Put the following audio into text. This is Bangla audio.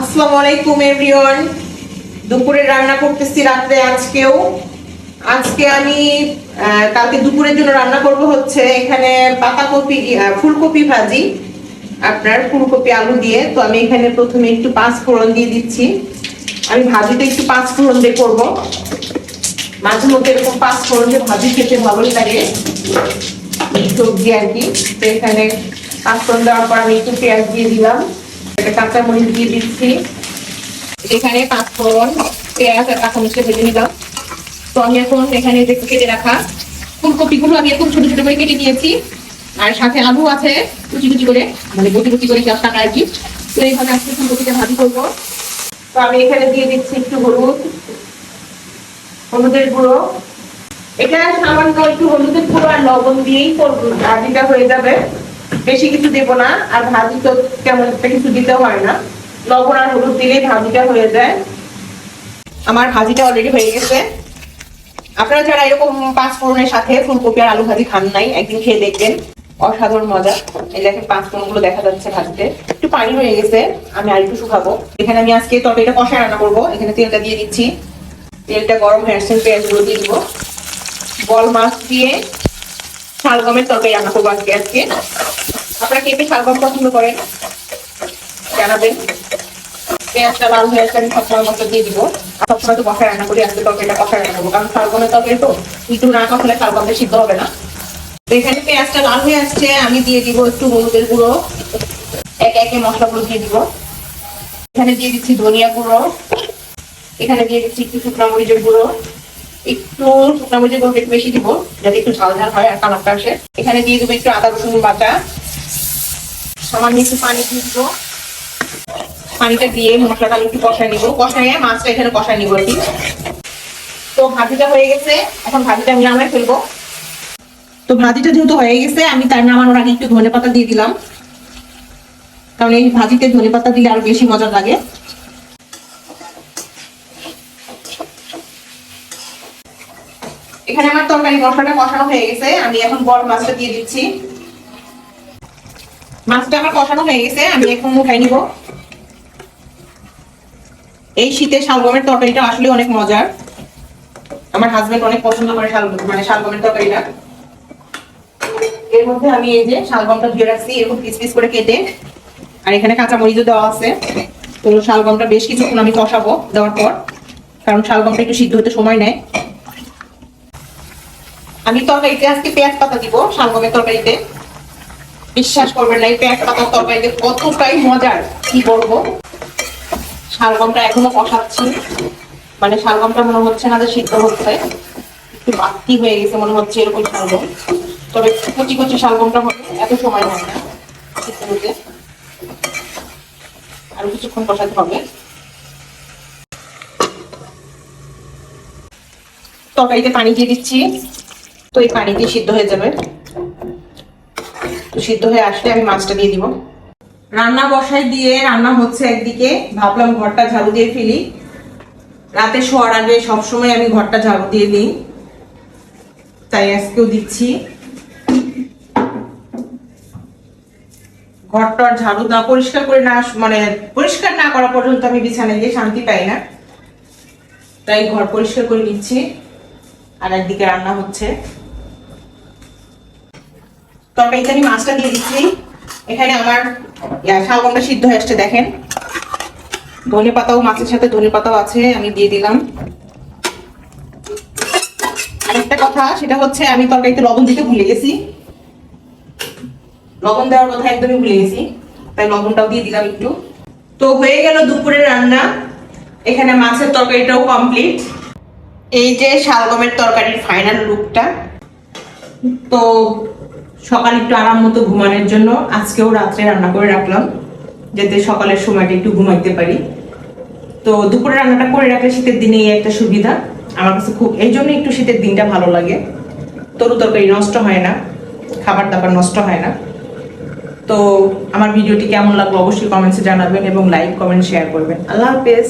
আসসালামু আলাইকুম এভরিওয়ান। দুপুরে রান্না করতেছি রাত্রে আজকে আমি কালকে দুপুরের জন্য রান্না করব হচ্ছে এখানে পাতাকপি ফুলকপি ভাজি, আপনার ফুলকপি আলু দিয়ে। তো আমি এখানে প্রথমে একটু পাঁচ ফোড়ন দিয়ে দিচ্ছি। আমি ভাজিটা একটু পাঁচ ফোড়ন দিয়ে করবো, মাঝে মধ্যে এরকম পাঁচ ফোড়ন দিয়ে ভাজি খেতে ভালোই লাগে সবজি আর কি। তো এখানে পাঁচ ফোড়ন দেওয়ার পর আমি একটু পেঁয়াজ দিয়ে দিলাম, একটা কাঁচা মরিচ দিয়ে দিচ্ছি। এখানে পাঁচ ফোড়ন, পেঁয়াজ আর কাঁচা মরিচটা ভেজে নিলাম। তো আমি এখন এখানে যে কেটে রাখা ফুলকপিগুলো আমি এখন ছোট ছোট করে কেটে নিয়েছি, আর সাথে আলু আছে কুচি কুচি করে, মানে গুটি গুটি করে 10 টাকা আর কি। তো এইভাবে আজকে ফুলকপিটা ভাজি করবো। তো আমি এখানে দিয়ে দিচ্ছি একটু হলুদের গুঁড়ো। এটা সামান্য একটু হলুদের গুঁড়ো আর লবণ দিয়েই ভাজিটা হয়ে যাবে, বেশি কিছু দেবো না। আর ভাজি তো কেমন একটা কিছু দিতে হয় না, লবণ আর হলুদ দিলেই ভাজিটা হয়ে যায়। আমার ভাজিটা অলরেডি হয়ে গেছে। আপনারা যারা এরকম পাঁচ ফোড়নের সাথে ফুলকপি আর আলু ভাজি খান নাই, একদিন খেয়ে দেখবেন, অসাধারণ মজা। এই দেখেন পাঁচ ফোড়ন গুলো দেখা যাচ্ছে ভাজিতে, একটু পানি হয়ে গেছে, আমি আর একটু শুকাবো। এখানে আমি আজকে তরকারিটা কষায় রান্না করবো। এখানে তেলটা দিয়ে দিচ্ছি, তেলটা গরম হয়ে আসছে, পেঁয়াজ গুলো দিয়ে দিব। বল মাছ দিয়ে শালগমের তরকারি রান্না করবো আজকে। আপনারা কে কে শালগম পছন্দ করেন জানাবেন। পেঁয়াজটা লাল হয়ে আসলে আমি সবসময় মতো দিয়ে দিব। সবসময় তো কষায় রান্না করি, আজকে তরকারিটা কষায় রান্না করবো, কারণ শালগমের তরকারি তো একটু না কষালে শালগমটা সিদ্ধ হবে না। তো এখানে পেঁয়াজটা লাল হয়ে আসছে, আমি দিয়ে দিব একটু হলুদের গুঁড়ো, একে একে মশলাগুলো দিয়ে দিব। এখানে দিয়ে দিচ্ছি ধনিয়া গুঁড়ো, এখানে দিয়ে দিচ্ছি একটু শুকনো মরিচের গুঁড়ো, একটু শুকনো মরিচের গুঁড়ো একটু বেশি দিব যাতে একটু ঝাল ঝাল হয় আর কালারটা আসে। এখানে দিয়ে দেবো একটু আদা রসুন বাটা, সামান্য একটু পানি দিয়ে দিব। পানিটা দিয়ে মশলাটা একটু কষায় নিব, কষায় মাছটা এখানে কষায় নিব আর কি। তো ভাজিটা হয়ে গেছে, এখন ভাজিটা আমি নামায় ফেলবো। তো ভাজিটা যেহেতু হয়ে গেছে, আমি তার নামানোর আগে একটু ধনেপাতা দিয়ে দিলাম, কারণ এই ভাজিতে ধনেপাতা দিলে আরো বেশি মজা লাগে। এখানে আমার তরকারি মশলাটা কষানো হয়ে গেছে, আমি এখন বড় মাছটা দিয়ে দিচ্ছি। মাছটা আমার কষানো হয়ে গেছে, আমি এখন উঠাই নিব। এই শীতে শালগমের তরকারিটা আসলে অনেক মজার, আমার হাজবেন্ড অনেক পছন্দ করে শালগমের তরকারিটা। এর মধ্যে আমি এই যে শালগমটা ধুয়ে রাখছি এরকম পিস পিস করে কেটে, আর এখানে কাঁচা মরিচও দেওয়া আছে। তো শালগমটা বেশ কিছুক্ষণ আমি কষাবো দেওয়ার পর, কারণ শালগমটা একটু সিদ্ধ হতে সময় নেয়। আমি তরকারিতে আজকে পেঁয়াজ পাতা দিব শালগমের তরকারিতে। বিশ্বাস করবেন না, এই পেঁয়াজ পাতার তরকারিতে কতটাই মজার কি বলবো। শালগমটা এখনো কষাচ্ছি, মানে শালগমটা মনে হচ্ছে না যে সিদ্ধ হচ্ছে, একটু বাড়তি হয়ে গেছে মনে হচ্ছে এরকম শালগম। তবে কচি কচি শালগমটা হতে এত সময় হয় না সিদ্ধ হতে, আরো কিছুক্ষণ কষাতে হবে। তরকারিতে পানি দিয়ে দিচ্ছি, তো এই পানি দিয়ে সিদ্ধ হয়ে যাবে। তো সিদ্ধ হয়ে আসলে আমি মাছটা দিয়ে দিব। রান্না বসাই দিয়ে রান্না হচ্ছে একদিকে, ভাবলাম ঘরটা ঝাড়ু দিয়ে ফেলি। রাতে শোয়ার আগে সবসময় আমি ঘরটা ঝাড়ু দিয়ে দিই, তাই আজকেও দিচ্ছি। ঘরটা ঝাড়ু না পরিষ্কার করে না, মানে পরিষ্কার না করা পর্যন্ত আমি বিছানায় গিয়ে শান্তি পাই না, তাই ঘর পরিষ্কার করে নিচ্ছি। আর একদিকে রান্না হচ্ছে। তরকারিতে আমি মাছটা দিয়ে দিচ্ছি। এখানে আমার শালগমটা সিদ্ধ হয়ে আসছে, দেখেন ধনে পাতাও, মাছের সাথে ধনে পাতাও আছে, আমি দিয়ে দিলাম। আরেকটা কথা, সেটা হচ্ছে আমি তরকারিতে লবণ দিতে ভুলে গেছি, লবণ দেওয়ার কথা একদমই ভুলে গেছি, তাই লবণটাও দিয়ে দিলাম একটু। তো হয়ে গেল দুপুরের রান্না। এখানে মাছের তরকারিটাও কমপ্লিট। এই যে শালগমের তরকারির ফাইনাল লুকটা। তো সকালে একটু আরাম মতো ঘুমানোর জন্য আজকেও রাত্রে রান্না করে রাখলাম, যাতে সকালের সময়টা একটু ঘুমাইতে পারি। তো দুপুরে রান্নাটা করে রাখলে শীতের দিনে এই একটা সুবিধা আমার কাছে খুব, এই জন্য একটু শীতের দিনটা ভালো লাগে। তরু তরকারি নষ্ট হয় না, খাবার দাবার নষ্ট হয় না। তো আমার ভিডিওটি কেমন লাগলো অবশ্যই কমেন্টসে জানাবেন এবং লাইক কমেন্ট শেয়ার করবেন। আল্লাহ হাফেজ।